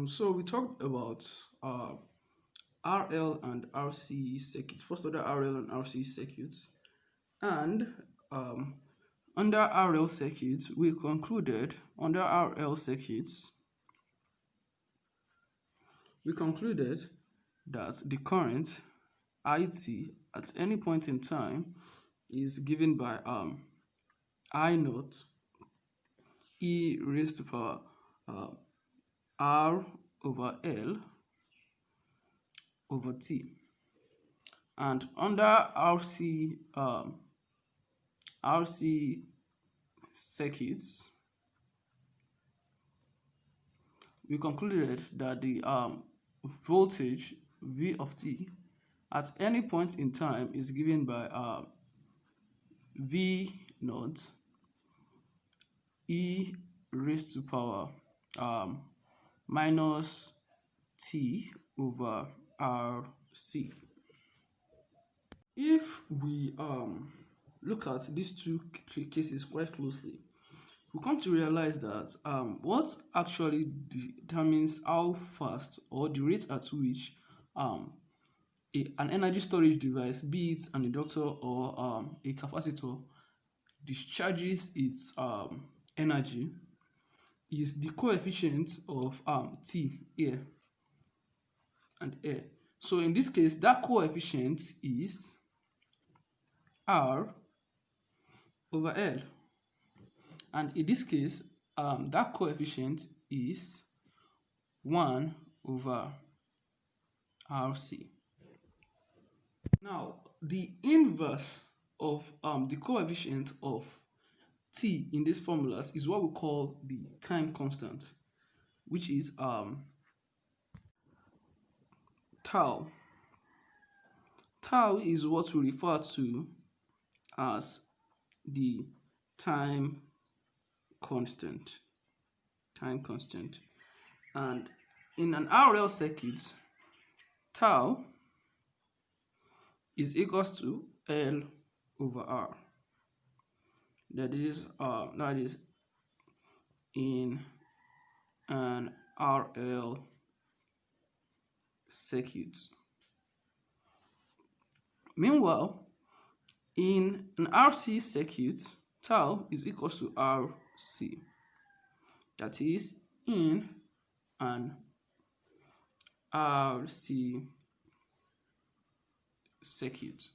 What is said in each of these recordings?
So we talked about RL and RC circuits, first order RL and RC circuits, and um, under RL circuits, we concluded that the current IT at any point in time is given by I naught E raised to power uh, R over L over T. And under RC circuits, we concluded that the voltage V of t at any point in time is given by V naught E raised to power um, minus T over RC. If we look at these two cases quite closely, we come to realize that what actually determines how fast or the rate at which um, an energy storage device, be it an inductor or a capacitor, discharges its energy is the coefficient of T here and here. So in this case, that coefficient is R over L. And in this case, that coefficient is 1 over RC. Now, the inverse of the coefficient of T in these formulas is what we call the time constant, which is tau. Tau is what we refer to as the time constant. And in an RL circuit, tau is equals to L over R. That is in an RL circuit. Meanwhile, in an RC circuit, tau is equals to RC. That is in an RC circuit.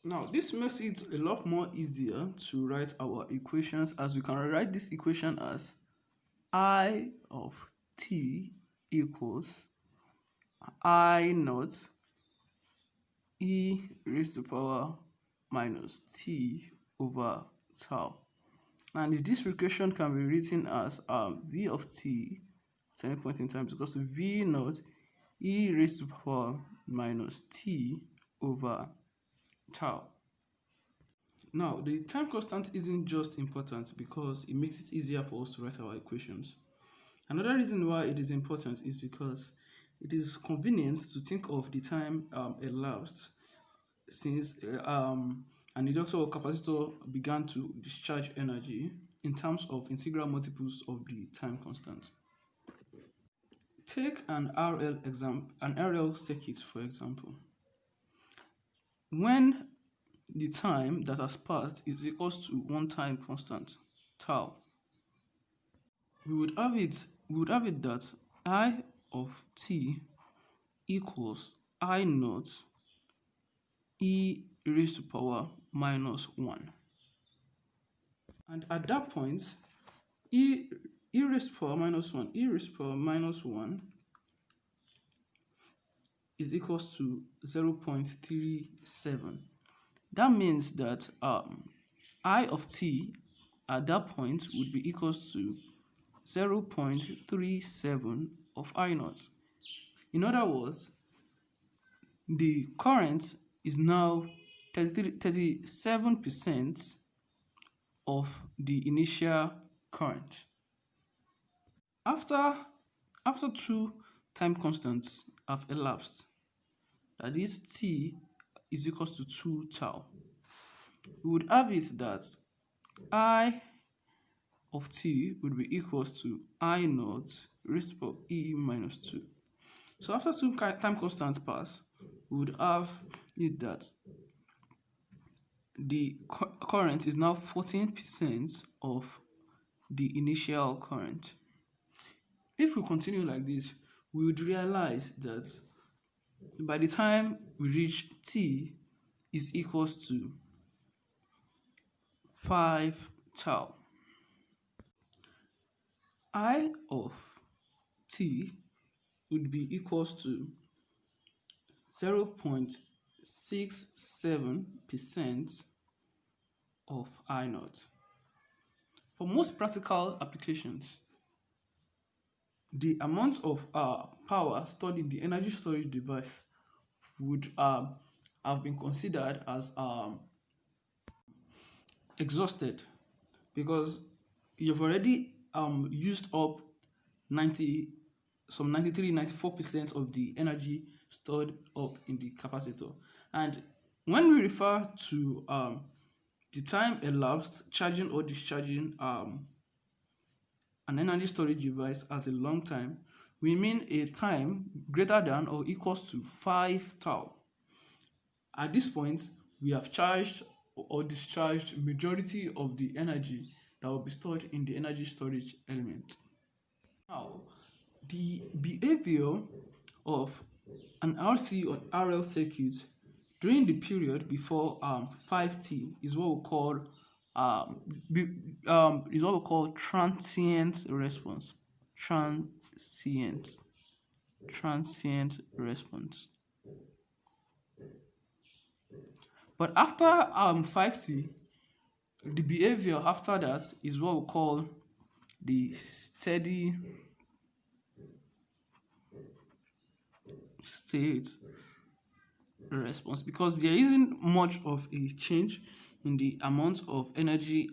Now, this makes it a lot more easier to write our equations, as we can write this equation as I of t equals I naught e raised to power minus t over tau. And this equation can be written as v of t at any point in time is equals to v naught e raised to power minus t over tau. Now, the time constant isn't just important because it makes it easier for us to write our equations. Another reason why it is important is because it is convenient to think of the time elapsed since an inductor or capacitor began to discharge energy in terms of integral multiples of the time constant. Take an RL circuit, for example. When the time that has passed is equals to one time constant, tau, we would have it that I of t equals I naught e raised to power minus 1. And at that point, e raised to power minus 1 is equals to 0.37. That means that I of t at that point would be equals to 0.37 of I naught. In other words, the current is now 37% of the initial current. After two time constants have elapsed, that is t is equals to 2 tau, we would have it that I of t would be equals to I naught raised to the power e minus 2. So after two time constants pass, we would have it that the current is now 14% of the initial current. If we continue like this, we would realize that by the time we reach t is equals to 5 tau, I of t would be equals to 0.67% of I naught. For most practical applications, the amount of power stored in the energy storage device would have been considered as exhausted, because you've already used up 94% of the energy stored up in the capacitor. And when we refer to the time elapsed charging or discharging an energy storage device as a long time, we mean a time greater than or equals to 5 tau. At this point, we have charged or discharged majority of the energy that will be stored in the energy storage element. Now, the behavior of an RC or RL circuit during the period before 5t is what we call transient response. Transient response. But after 5t, the behavior after that is what we call the steady state response, because there isn't much of a change in the amount of energy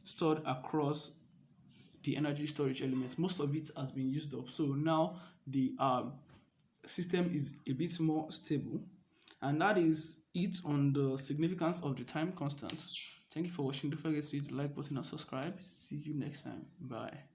stored across the energy storage elements. Most of it has been used up, so now the system is a bit more stable. And that is it on the significance of the time constants. Thank you for watching. Don't forget to hit the like button and subscribe. See you next time. Bye.